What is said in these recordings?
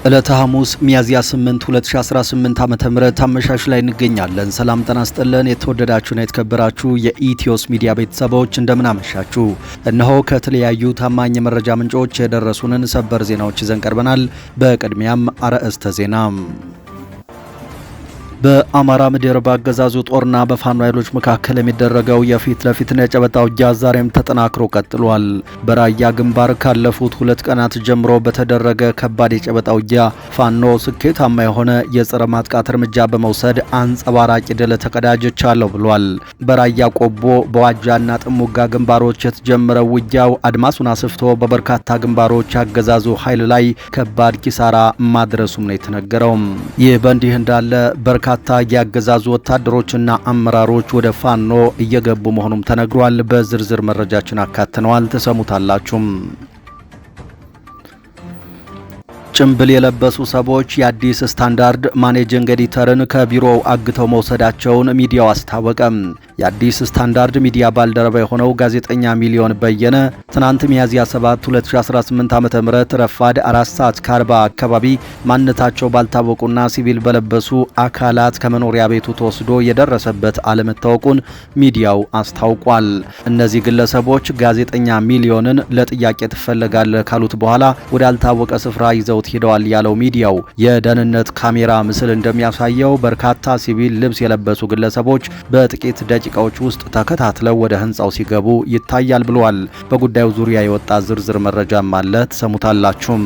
ዕለተ ሐሙስ ሚያዝያ 8 2018 ዓ.ም አመሻሽ ላይ እንገኛለን። ሰላም ጤና ይስጥልን። የተወደዳችሁና የተከበራችሁ የኢትዮስ ሚዲያ ቤተሰቦች እንደምን አመሻችሁ። እነሆ ከተለያዩ ታማኝ የመረጃ ምንጮች የደረሱንን ሰበር ዜናዎች ይዘን ቀርበናል። በቅድሚያም አርዕስተ ዜና። በአማራ ምድር በአገዛዙ ጦርና በፋኖ ኃይሎች መካከል የሚደረገው የፊት ለፊትና የጨበጣ ውጊያ ዛሬም ተጠናክሮ ቀጥሏል። በራያ ግንባር ካለፉት 2 ቀናት ጀምሮ በተደረገ ከባድ የጨበጣ ውጊያ ፋኖ ስኬታማ የሆነ የጸረ ማጥቃት እርምጃ በመውሰድ አንጸባራቂ ድል ተቀዳጅቻለሁ ብሏል። በራያ ቆቦ በዋጃና ጥሙጋ ግንባሮች የተጀመረው ውጊያው አድማሱን አስፍቶ በበርካታ ግንባሮች ያገዛዙ ኃይል ላይ ከባድ ኪሳራ ማድረሱም ነው የተነገረው። ይህ በእንዲህ እንዳለ በርካታ ያገዛዙ ወታደሮችና አመራሮች ወደ ፋኖ እየገቡ መሆኑም ተነግሯል። በዝርዝር መረጃችን አካተነዋል፣ ተሰሙታላችሁ። ጭምብል የለበሱ ሰዎች የአዲስ ስታንዳርድ ማኔጂንግ ኤዲተርን ከቢሮው አግተው መውሰዳቸውን ሚዲያው አስታወቀ። የአዲስ ስታንዳርድ ሚዲያ ባልደረባ የሆነው ጋዜጠኛ ሚሊዮን በየነ ትናንት ሚያዝያ 7 2018 ዓ.ም ረፋድ 4 ሰዓት ከ40 አካባቢ ማንነታቸው ባልታወቁና ሲቪል በለበሱ አካላት ከመኖሪያ ቤቱ ተወስዶ የደረሰበት አለመታወቁን ሚዲያው አስታውቋል። እነዚህ ግለሰቦች ጋዜጠኛ ሚሊዮንን ለጥያቄ ትፈለጋለህ ካሉት በኋላ ወዳልታወቀ ስፍራ ይዘው ሄደዋል ያለው ሚዲያው የደህንነት ካሜራ ምስል እንደሚያሳየው በርካታ ሲቪል ልብስ የለበሱ ግለሰቦች በጥቂት ደቂቃዎች ውስጥ ተከታትለው ወደ ህንጻው ሲገቡ ይታያል ብለዋል። በጉዳዩ ዙሪያ የወጣ ዝርዝር መረጃም አለ፣ ተሰሙታላችሁ።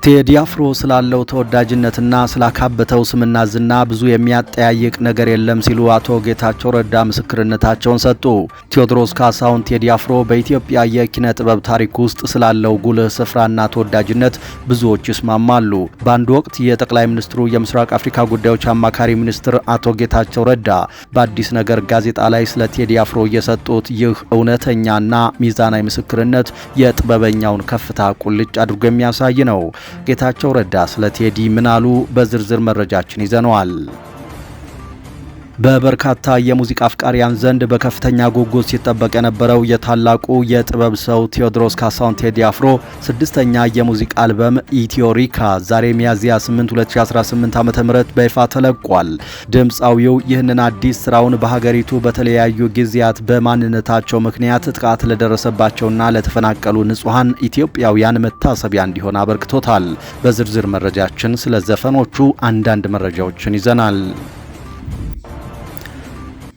ቴዲ አፍሮ ስላለው ተወዳጅነትና ስላካበተው ስምና ዝና ብዙ የሚያጠያይቅ ነገር የለም ሲሉ አቶ ጌታቸው ረዳ ምስክርነታቸውን ሰጡ። ቴዎድሮስ ካሳሁን ቴዲ አፍሮ በኢትዮጵያ የኪነ ጥበብ ታሪክ ውስጥ ስላለው ጉልህ ስፍራና ተወዳጅነት ብዙዎች ይስማማሉ። በአንድ ወቅት የጠቅላይ ሚኒስትሩ የምስራቅ አፍሪካ ጉዳዮች አማካሪ ሚኒስትር አቶ ጌታቸው ረዳ በአዲስ ነገር ጋዜጣ ላይ ስለ ቴዲ አፍሮ የሰጡት ይህ እውነተኛና ሚዛናዊ ምስክርነት የጥበበኛውን ከፍታ ቁልጭ አድርጎ የሚያሳይ ነው። ጌታቸው ረዳ ስለ ቴዲ ምን አሉ? በዝርዝር መረጃችን ይዘነዋል። በበርካታ የሙዚቃ አፍቃሪያን ዘንድ በከፍተኛ ጉጉት ሲጠበቅ የነበረው የታላቁ የጥበብ ሰው ቴዎድሮስ ካሳሁን ቴዲ አፍሮ 6ኛ የሙዚቃ አልበም ኢትዮሪካ ዛሬ ሚያዝያ 8 2018 ዓ.ም በይፋ ተለቋል። ድምፃዊው ይህንን አዲስ ስራውን በሀገሪቱ በተለያዩ ጊዜያት በማንነታቸው ምክንያት ጥቃት ለደረሰባቸውና ለተፈናቀሉ ንጹሃን ኢትዮጵያውያን መታሰቢያ እንዲሆን አበርክቶታል። በዝርዝር መረጃችን ስለ ዘፈኖቹ አንዳንድ መረጃዎችን ይዘናል።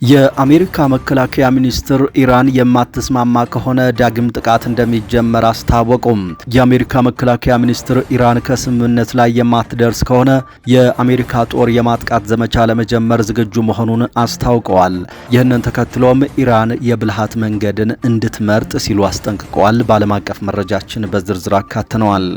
የአሜሪካ መከላከያ ሚኒስትር ኢራን የማትስማማ ከሆነ ዳግም ጥቃት እንደሚጀመር አስታወቁም። የአሜሪካ መከላከያ ሚኒስትር ኢራን ከስምምነት ላይ የማትደርስ ከሆነ የአሜሪካ ጦር የማጥቃት ዘመቻ ለመጀመር ዝግጁ መሆኑን አስታውቀዋል። ይህንን ተከትሎም ኢራን የብልሃት መንገድን እንድትመርጥ ሲሉ አስጠንቅቀዋል። በዓለም አቀፍ መረጃችን በዝርዝር አካተነዋል።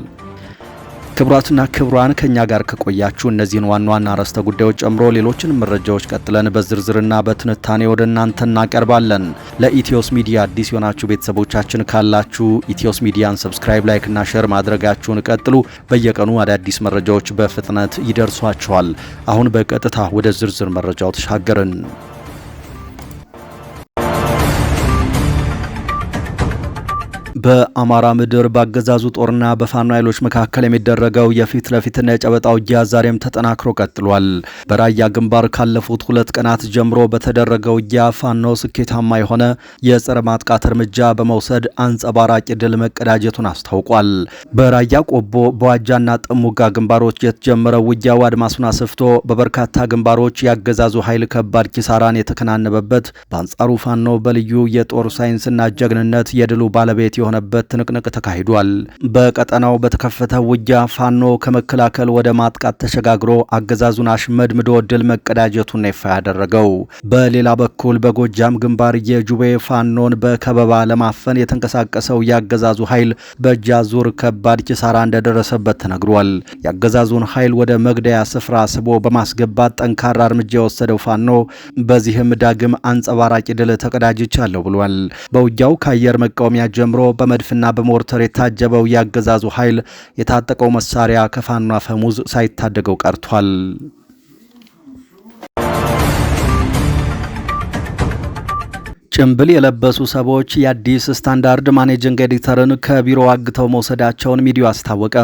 ክቡራትና ክቡራን ከኛ ጋር ከቆያችሁ እነዚህን ዋና ዋና አርዕስተ ጉዳዮች ጨምሮ ሌሎችን መረጃዎች ቀጥለን በዝርዝርና በትንታኔ ወደ እናንተ እናቀርባለን። ለኢትዮስ ሚዲያ አዲስ የሆናችሁ ቤተሰቦቻችን ካላችሁ ኢትዮስ ሚዲያን ሰብስክራይብ፣ ላይክ እና ሼር ማድረጋችሁን ቀጥሉ። በየቀኑ አዳዲስ መረጃዎች በፍጥነት ይደርሷችኋል። አሁን በቀጥታ ወደ ዝርዝር መረጃው ተሻገርን። በአማራ ምድር በአገዛዙ ጦርና በፋኖ ኃይሎች መካከል የሚደረገው የፊት ለፊትና የጨበጣ ውጊያ ዛሬም ተጠናክሮ ቀጥሏል። በራያ ግንባር ካለፉት 2 ቀናት ጀምሮ በተደረገው ውጊያ ፋኖ ስኬታማ የሆነ የጸረ ማጥቃት እርምጃ በመውሰድ አንጸባራቂ ድል መቀዳጀቱን አስታውቋል። በራያ ቆቦ በዋጃና ጥሙጋ ግንባሮች የተጀመረው ውጊያው አድማሱን አስፍቶ በበርካታ ግንባሮች ያገዛዙ ኃይል ከባድ ኪሳራን የተከናነበበት፣ በአንጻሩ ፋኖ በልዩ የጦር ሳይንስና ጀግንነት የድሉ ባለቤት የሆነበት ትንቅንቅ ተካሂዷል። በቀጠናው በተከፈተው ውጊያ ፋኖ ከመከላከል ወደ ማጥቃት ተሸጋግሮ አገዛዙን አሽመድምዶ ድል መቀዳጀቱን ይፋ ያደረገው። በሌላ በኩል በጎጃም ግንባር የጁቤ ፋኖን በከበባ ለማፈን የተንቀሳቀሰው ያገዛዙ ኃይል በእጅ አዙር ከባድ ኪሳራ እንደደረሰበት ተነግሯል። ያገዛዙን ኃይል ወደ መግደያ ስፍራ ስቦ በማስገባት ጠንካራ እርምጃ የወሰደው ፋኖ በዚህም ዳግም አንጸባራቂ ድል ተቀዳጅቻለሁ ብሏል። በውጊያው ከአየር መቃወሚያ ጀምሮ በመድፍና በሞርተር የታጀበው ያገዛዙ ኃይል የታጠቀው መሳሪያ ከፋኖ አፈሙዝ ሳይታደገው ቀርቷል። ጭምብል የለበሱ ሰዎች የአዲስ ስታንዳርድ ማኔጂንግ ኤዲተርን ከቢሮ አግተው መውሰዳቸውን ሚዲያው አስታወቀ።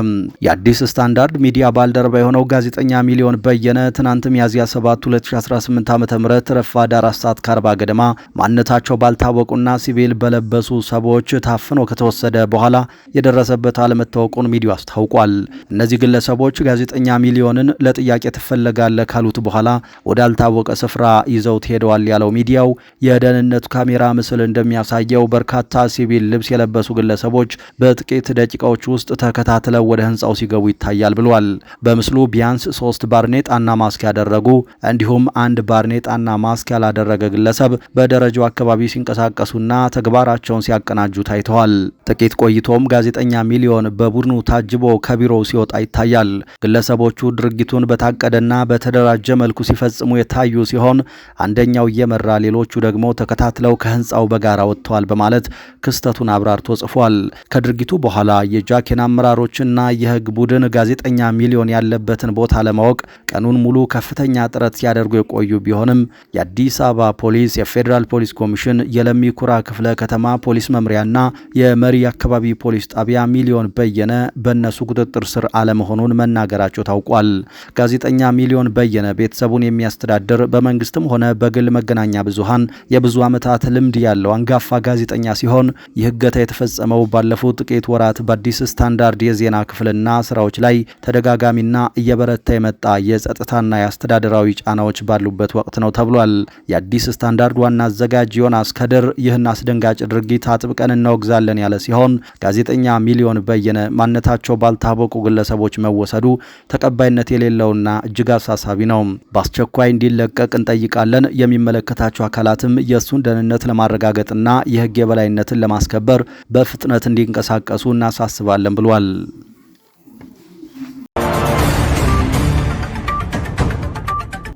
የአዲስ ስታንዳርድ ሚዲያ ባልደረባ የሆነው ጋዜጠኛ ሚሊዮን በየነ ትናንት ሚያዝያ 7 2018 ዓ.ም ረፋድ 4 ሰዓት ከ40 ገደማ ማንነታቸው ባልታወቁና ሲቪል በለበሱ ሰዎች ታፍኖ ከተወሰደ በኋላ የደረሰበት አለመታወቁን ሚዲያው አስታውቋል። እነዚህ ግለሰቦች ጋዜጠኛ ሚሊዮንን ለጥያቄ ትፈለጋለህ ካሉት በኋላ ወዳልታወቀ ስፍራ ይዘውት ሄደዋል ያለው ሚዲያው የደህንነቱ ካሜራ ምስል እንደሚያሳየው በርካታ ሲቪል ልብስ የለበሱ ግለሰቦች በጥቂት ደቂቃዎች ውስጥ ተከታትለው ወደ ህንጻው ሲገቡ ይታያል ብሏል። በምስሉ ቢያንስ 3 ባርኔጣና ማስክ ያደረጉ እንዲሁም አንድ ባርኔጣና ማስክ ያላደረገ ግለሰብ በደረጃው አካባቢ ሲንቀሳቀሱና ተግባራቸውን ሲያቀናጁ ታይተዋል። ጥቂት ቆይቶም ጋዜጠኛ ሚሊዮን በቡድኑ ታጅቦ ከቢሮው ሲወጣ ይታያል። ግለሰቦቹ ድርጊቱን በታቀደና በተደራጀ መልኩ ሲፈጽሙ የታዩ ሲሆን አንደኛው እየመራ ሌሎቹ ደግሞ ተከታትለው ከህንጻው በጋራ ወጥተዋል በማለት ክስተቱን አብራርቶ ጽፏል። ከድርጊቱ በኋላ የጃኬን አመራሮችና የህግ ቡድን ጋዜጠኛ ሚሊዮን ያለበትን ቦታ ለማወቅ ቀኑን ሙሉ ከፍተኛ ጥረት ሲያደርጉ የቆዩ ቢሆንም የአዲስ አበባ ፖሊስ፣ የፌዴራል ፖሊስ ኮሚሽን፣ የለሚ ኩራ ክፍለ ከተማ ፖሊስ መምሪያና የመሪ አካባቢ ፖሊስ ጣቢያ ሚሊዮን በየነ በእነሱ ቁጥጥር ስር አለመሆኑን መናገራቸው ታውቋል። ጋዜጠኛ ሚሊዮን በየነ ቤተሰቡን የሚያስተዳድር በመንግስትም ሆነ በግል መገናኛ ብዙሃን የብዙ ዓመታት ልምድ ያለው አንጋፋ ጋዜጠኛ ሲሆን ይህ እገታ የተፈጸመው ባለፉት ጥቂት ወራት በአዲስ ስታንዳርድ የዜና ክፍልና ስራዎች ላይ ተደጋጋሚና እየበረታ የመጣ የጸጥታና የአስተዳደራዊ ጫናዎች ባሉበት ወቅት ነው ተብሏል። የአዲስ ስታንዳርድ ዋና አዘጋጅ ዮናስ ከድር ይህን አስደንጋጭ ድርጊት አጥብቀን እናወግዛለን ያለ ሲሆን ጋዜጠኛ ሚሊዮን በየነ ማንነታቸው ባልታወቁ ግለሰቦች መወሰዱ ተቀባይነት የሌለውና እጅግ አሳሳቢ ነው። በአስቸኳይ እንዲለቀቅ እንጠይቃለን። የሚመለከታቸው አካላትም የእሱን ደህንነት ለማረጋገጥና የህግ የበላይነትን ለማስከበር በፍጥነት እንዲንቀሳቀሱ እናሳስባለን ብሏል።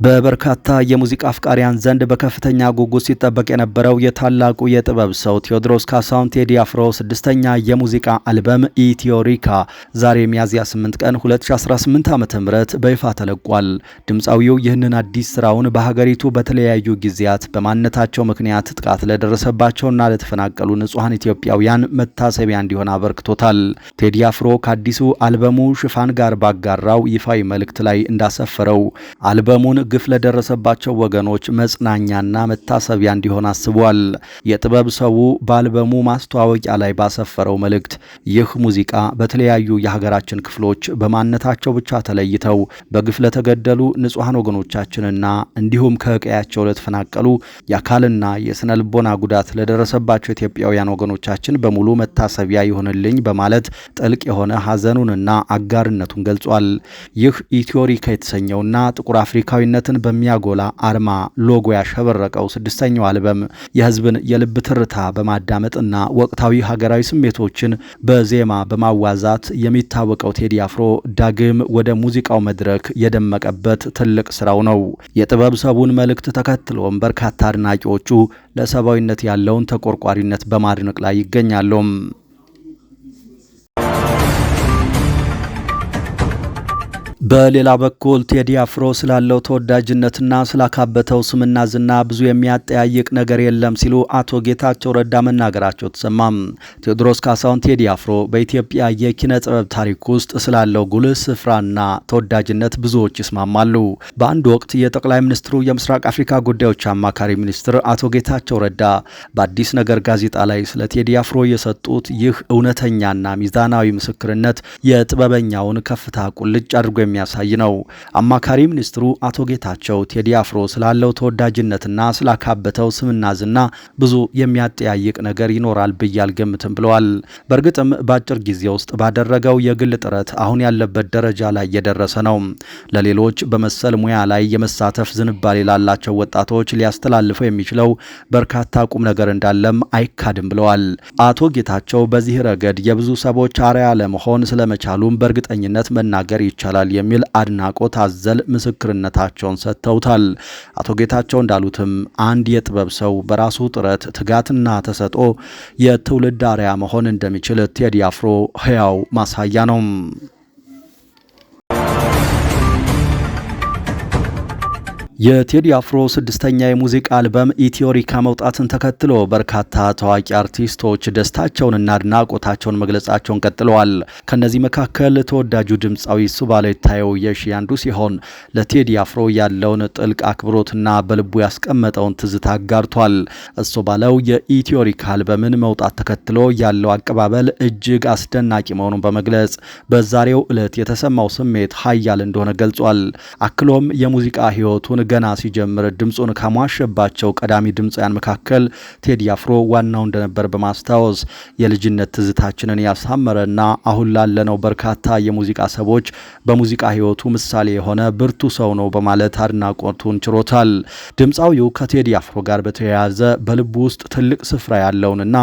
በበርካታ የሙዚቃ አፍቃሪያን ዘንድ በከፍተኛ ጉጉት ሲጠበቅ የነበረው የታላቁ የጥበብ ሰው ቴዎድሮስ ካሳሁን ቴዲ አፍሮ 6ኛ የሙዚቃ አልበም ኢትዮሪካ ዛሬ ሚያዝያ 8 ቀን 2018 ዓ.ም በይፋ ተለቋል። ድምፃዊው ይህንን አዲስ ስራውን በሀገሪቱ በተለያዩ ጊዜያት በማንነታቸው ምክንያት ጥቃት ለደረሰባቸውና ለተፈናቀሉ ንጹሐን ኢትዮጵያውያን መታሰቢያ እንዲሆን አበርክቶታል። ቴዲ አፍሮ ከአዲሱ አልበሙ ሽፋን ጋር ባጋራው ይፋዊ መልእክት ላይ እንዳሰፈረው አልበሙን ግፍ ለደረሰባቸው ወገኖች መጽናኛና መታሰቢያ እንዲሆን አስቧል። የጥበብ ሰው በአልበሙ ማስተዋወቂያ ላይ ባሰፈረው መልእክት ይህ ሙዚቃ በተለያዩ የሀገራችን ክፍሎች በማንነታቸው ብቻ ተለይተው በግፍ ለተገደሉ ንጹሐን ወገኖቻችንና እንዲሁም ከቀያቸው ለተፈናቀሉ የአካልና የስነ ልቦና ጉዳት ለደረሰባቸው ኢትዮጵያውያን ወገኖቻችን በሙሉ መታሰቢያ ይሆንልኝ በማለት ጥልቅ የሆነ ሀዘኑንና አጋርነቱን ገልጿል። ይህ ኢትዮሪካ የተሰኘውና ጥቁር አፍሪካዊነት በሚያጎላ አርማ ሎጎ ያሸበረቀው 6ኛው አልበም የህዝብን የልብ ትርታ በማዳመጥና ወቅታዊ ሀገራዊ ስሜቶችን በዜማ በማዋዛት የሚታወቀው ቴዲ አፍሮ ዳግም ወደ ሙዚቃው መድረክ የደመቀበት ትልቅ ስራው ነው። የጥበብ ሰቡን መልእክት ተከትሎም በርካታ አድናቂዎቹ ለሰብአዊነት ያለውን ተቆርቋሪነት በማድነቅ ላይ ይገኛሉ። በሌላ በኩል ቴዲ አፍሮ ስላለው ተወዳጅነትና ስላካበተው ስምና ዝና ብዙ የሚያጠያይቅ ነገር የለም ሲሉ አቶ ጌታቸው ረዳ መናገራቸው ተሰማም። ቴዎድሮስ ካሳሁን ቴዲ አፍሮ በኢትዮጵያ የኪነ ጥበብ ታሪክ ውስጥ ስላለው ጉልህ ስፍራና ተወዳጅነት ብዙዎች ይስማማሉ። በአንድ ወቅት የጠቅላይ ሚኒስትሩ የምስራቅ አፍሪካ ጉዳዮች አማካሪ ሚኒስትር አቶ ጌታቸው ረዳ በአዲስ ነገር ጋዜጣ ላይ ስለ ቴዲ አፍሮ የሰጡት ይህ እውነተኛና ሚዛናዊ ምስክርነት የጥበበኛውን ከፍታ ቁልጭ አድርጎ የሚያሳይ ነው። አማካሪ ሚኒስትሩ አቶ ጌታቸው ቴዲ አፍሮ ስላለው ተወዳጅነትና ስላካበተው ስምና ዝና ብዙ የሚያጠያይቅ ነገር ይኖራል ብዬ አልገምትም ብለዋል። በእርግጥም በአጭር ጊዜ ውስጥ ባደረገው የግል ጥረት አሁን ያለበት ደረጃ ላይ የደረሰ ነው። ለሌሎች በመሰል ሙያ ላይ የመሳተፍ ዝንባሌ ላላቸው ወጣቶች ሊያስተላልፈው የሚችለው በርካታ ቁም ነገር እንዳለም አይካድም ብለዋል። አቶ ጌታቸው በዚህ ረገድ የብዙ ሰዎች አርአያ ለመሆን ስለመቻሉም በእርግጠኝነት መናገር ይቻላል የሚል አድናቆት አዘል ምስክርነታቸውን ሰጥተውታል። አቶ ጌታቸው እንዳሉትም አንድ የጥበብ ሰው በራሱ ጥረት ትጋትና ተሰጥኦ የትውልድ አርአያ መሆን እንደሚችል ቴዲ አፍሮ ሕያው ማሳያ ነው። የቴዲ አፍሮ ስድስተኛ የሙዚቃ አልበም ኢትዮሪካ መውጣትን ተከትሎ በርካታ ታዋቂ አርቲስቶች ደስታቸውንና አድናቆታቸውን መግለጻቸውን ቀጥለዋል። ከነዚህ መካከል ተወዳጁ ድምፃዊ እሱባለው ይታየው የሺ አንዱ ሲሆን ለቴዲ አፍሮ ያለውን ጥልቅ አክብሮትና በልቡ ያስቀመጠውን ትዝታ አጋርቷል። እሱባለው የኢትዮሪካ አልበምን መውጣት ተከትሎ ያለው አቀባበል እጅግ አስደናቂ መሆኑን በመግለጽ በዛሬው ዕለት የተሰማው ስሜት ኃያል እንደሆነ ገልጿል። አክሎም የሙዚቃ ህይወቱን ገና ሲጀምር ድምጹን ካሟሸባቸው ቀዳሚ ድምፃውያን መካከል ቴዲ አፍሮ ዋናው እንደነበር በማስታወስ የልጅነት ትዝታችንን ያሳመረና አሁን ላለነው በርካታ የሙዚቃ ሰዎች በሙዚቃ ህይወቱ ምሳሌ የሆነ ብርቱ ሰው ነው በማለት አድናቆቱን ችሮታል። ድምፃዊው ከቴዲ አፍሮ ጋር በተያያዘ በልቡ ውስጥ ትልቅ ስፍራ ያለውንና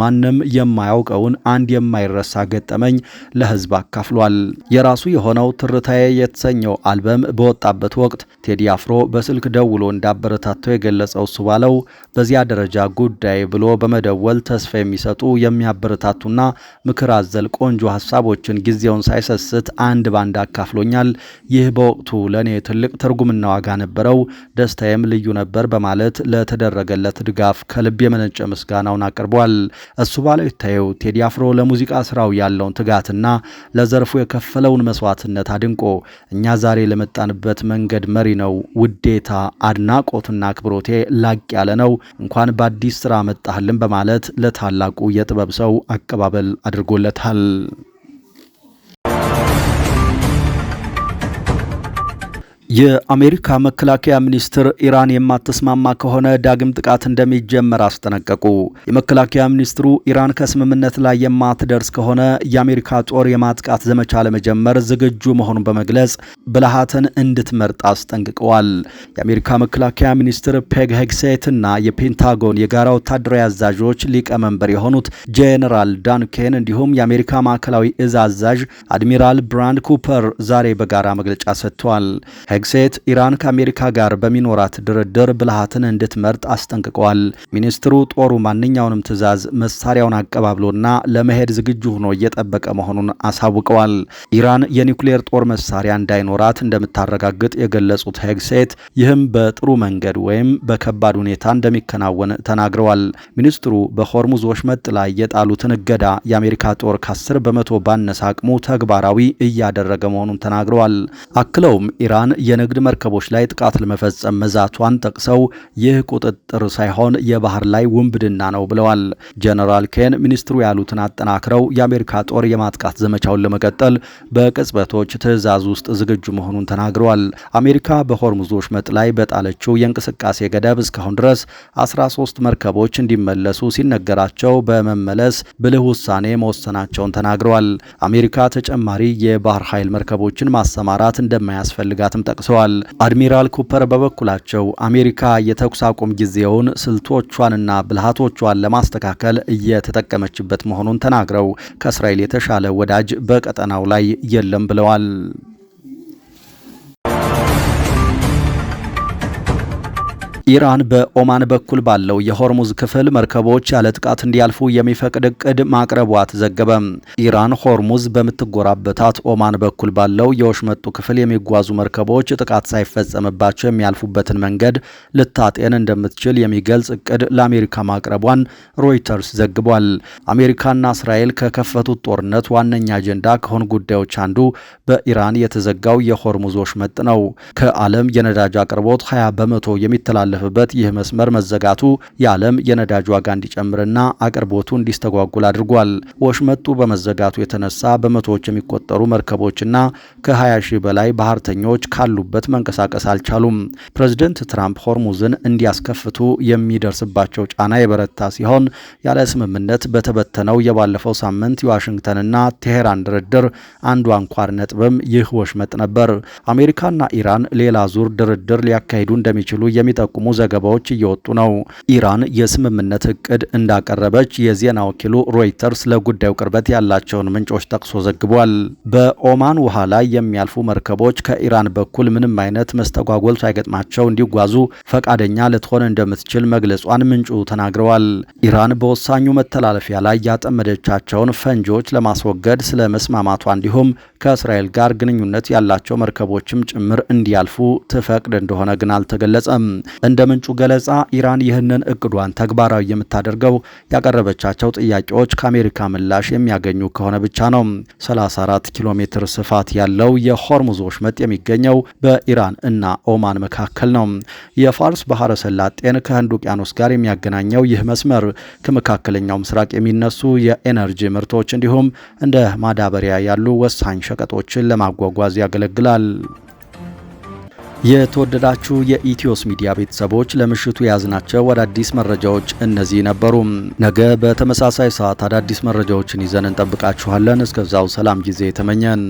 ማንም የማያውቀውን አንድ የማይረሳ ገጠመኝ ለህዝብ አካፍሏል። የራሱ የሆነው ትርታዬ የተሰኘው አልበም በወጣበት ወቅት ቴዲ አፍሮ በስልክ ደውሎ እንዳበረታተው የገለጸው እሱባለው በዚያ ደረጃ ጉዳይ ብሎ በመደወል ተስፋ የሚሰጡ የሚያበረታቱና ምክር አዘል ቆንጆ ሐሳቦችን ጊዜውን ሳይሰስት አንድ ባንድ አካፍሎኛል። ይህ በወቅቱ ለኔ ትልቅ ትርጉምና ዋጋ ነበረው፣ ደስታዬም ልዩ ነበር በማለት ለተደረገለት ድጋፍ ከልብ የመነጨ ምስጋናውን አቅርቧል። እሱባለው ይታየው ቴዲ አፍሮ ለሙዚቃ ስራው ያለውን ትጋትና ለዘርፉ የከፈለውን መስዋዕትነት አድንቆ እኛ ዛሬ ለመጣንበት መንገድ መሪ ነው ውዴታ አድናቆትና አክብሮቴ ላቅ ያለ ነው፣ እንኳን በአዲስ ስራ መጣህልን በማለት ለታላቁ የጥበብ ሰው አቀባበል አድርጎለታል። የአሜሪካ መከላከያ ሚኒስትር ኢራን የማትስማማ ከሆነ ዳግም ጥቃት እንደሚጀመር አስጠነቀቁ። የመከላከያ ሚኒስትሩ ኢራን ከስምምነት ላይ የማትደርስ ከሆነ የአሜሪካ ጦር የማጥቃት ዘመቻ ለመጀመር ዝግጁ መሆኑን በመግለጽ ብልሃትን እንድትመርጥ አስጠንቅቀዋል። የአሜሪካ መከላከያ ሚኒስትር ፔግ ሄግሴትና የፔንታጎን የጋራ ወታደራዊ አዛዦች ሊቀመንበር የሆኑት ጄኔራል ዳን ኬን እንዲሁም የአሜሪካ ማዕከላዊ እዝ አዛዥ አድሚራል ብራንድ ኩፐር ዛሬ በጋራ መግለጫ ሰጥተዋል። ሄግሴት ኢራን ከአሜሪካ ጋር በሚኖራት ድርድር ብልሃትን እንድትመርጥ አስጠንቅቀዋል። ሚኒስትሩ ጦሩ ማንኛውንም ትዕዛዝ መሳሪያውን አቀባብሎና ለመሄድ ዝግጁ ሆኖ እየጠበቀ መሆኑን አሳውቀዋል። ኢራን የኒውክሌር ጦር መሳሪያ እንዳይኖራት እንደምታረጋግጥ የገለጹት ሄግሴት ይህም በጥሩ መንገድ ወይም በከባድ ሁኔታ እንደሚከናወን ተናግረዋል። ሚኒስትሩ በሆርሙዝ ወሽመጥ ላይ የጣሉትን እገዳ የአሜሪካ ጦር ከ10 በመቶ ባነሰ አቅሙ ተግባራዊ እያደረገ መሆኑን ተናግረዋል። አክለውም ኢራን የንግድ መርከቦች ላይ ጥቃት ለመፈጸም መዛቷን ጠቅሰው ይህ ቁጥጥር ሳይሆን የባህር ላይ ውንብድና ነው ብለዋል። ጀነራል ኬን ሚኒስትሩ ያሉትን አጠናክረው የአሜሪካ ጦር የማጥቃት ዘመቻውን ለመቀጠል በቅጽበቶች ትዕዛዝ ውስጥ ዝግጁ መሆኑን ተናግረዋል። አሜሪካ በሆርሙዝ ወሽመጥ ላይ በጣለችው የእንቅስቃሴ ገደብ እስካሁን ድረስ 13 መርከቦች እንዲመለሱ ሲነገራቸው በመመለስ ብልህ ውሳኔ መወሰናቸውን ተናግረዋል። አሜሪካ ተጨማሪ የባህር ኃይል መርከቦችን ማሰማራት እንደማያስፈልጋትም ጠቅሰዋል። አድሚራል ኩፐር በበኩላቸው አሜሪካ የተኩስ አቁም ጊዜውን ስልቶቿንና ብልሃቶቿን ለማስተካከል እየተጠቀመችበት መሆኑን ተናግረው ከእስራኤል የተሻለ ወዳጅ በቀጠናው ላይ የለም ብለዋል። ኢራን በኦማን በኩል ባለው የሆርሙዝ ክፍል መርከቦች ያለ ጥቃት እንዲያልፉ የሚፈቅድ እቅድ ማቅረቧ ተዘገበ። ኢራን ሆርሙዝ በምትጎራበታት ኦማን በኩል ባለው የወሽመጡ ክፍል የሚጓዙ መርከቦች ጥቃት ሳይፈጸምባቸው የሚያልፉበትን መንገድ ልታጤን እንደምትችል የሚገልጽ እቅድ ለአሜሪካ ማቅረቧን ሮይተርስ ዘግቧል። አሜሪካና እስራኤል ከከፈቱት ጦርነት ዋነኛ አጀንዳ ከሆኑ ጉዳዮች አንዱ በኢራን የተዘጋው የሆርሙዝ ወሽመጥ ነው። ከዓለም የነዳጅ አቅርቦት 20 በመቶ የሚተላለፍ በት ይህ መስመር መዘጋቱ የዓለም የነዳጅ ዋጋ እንዲጨምርና አቅርቦቱ እንዲስተጓጉል አድርጓል። ወሽመጡ በመዘጋቱ የተነሳ በመቶዎች የሚቆጠሩ መርከቦችና ከ20 ሺህ በላይ ባህርተኞች ካሉበት መንቀሳቀስ አልቻሉም። ፕሬዝደንት ትራምፕ ሆርሙዝን እንዲያስከፍቱ የሚደርስባቸው ጫና የበረታ ሲሆን ያለ ስምምነት በተበተነው የባለፈው ሳምንት የዋሽንግተንና ቴሄራን ድርድር አንዱ አንኳር ነጥብም ይህ ወሽመጥ ነበር። አሜሪካና ኢራን ሌላ ዙር ድርድር ሊያካሂዱ እንደሚችሉ የሚጠቁሙ ዘገባዎች እየወጡ ነው። ኢራን የስምምነት እቅድ እንዳቀረበች የዜና ወኪሉ ሮይተርስ ለጉዳዩ ቅርበት ያላቸውን ምንጮች ጠቅሶ ዘግቧል። በኦማን ውሃ ላይ የሚያልፉ መርከቦች ከኢራን በኩል ምንም አይነት መስተጓጎል ሳይገጥማቸው እንዲጓዙ ፈቃደኛ ልትሆን እንደምትችል መግለጿን ምንጩ ተናግረዋል። ኢራን በወሳኙ መተላለፊያ ላይ ያጠመደቻቸውን ፈንጂዎች ለማስወገድ ስለ መስማማቷ እንዲሁም ከእስራኤል ጋር ግንኙነት ያላቸው መርከቦችም ጭምር እንዲያልፉ ትፈቅድ እንደሆነ ግን አልተገለጸም። እንደ ምንጩ ገለጻ ኢራን ይህንን እቅዷን ተግባራዊ የምታደርገው ያቀረበቻቸው ጥያቄዎች ከአሜሪካ ምላሽ የሚያገኙ ከሆነ ብቻ ነው። 34 ኪሎ ሜትር ስፋት ያለው የሆርሙዝ ወሽመጥ የሚገኘው በኢራን እና ኦማን መካከል ነው። የፋርስ ባህረ ሰላጤን ከህንድ ውቅያኖስ ጋር የሚያገናኘው ይህ መስመር ከመካከለኛው ምስራቅ የሚነሱ የኤነርጂ ምርቶች እንዲሁም እንደ ማዳበሪያ ያሉ ወሳኝ ሸቀጦችን ለማጓጓዝ ያገለግላል። የተወደዳችሁ የኢትዮስ ሚዲያ ቤተሰቦች ለምሽቱ የያዝናቸው አዳዲስ መረጃዎች እነዚህ ነበሩ። ነገ በተመሳሳይ ሰዓት አዳዲስ መረጃዎችን ይዘን እንጠብቃችኋለን። እስከዛው ሰላም ጊዜ ተመኘን።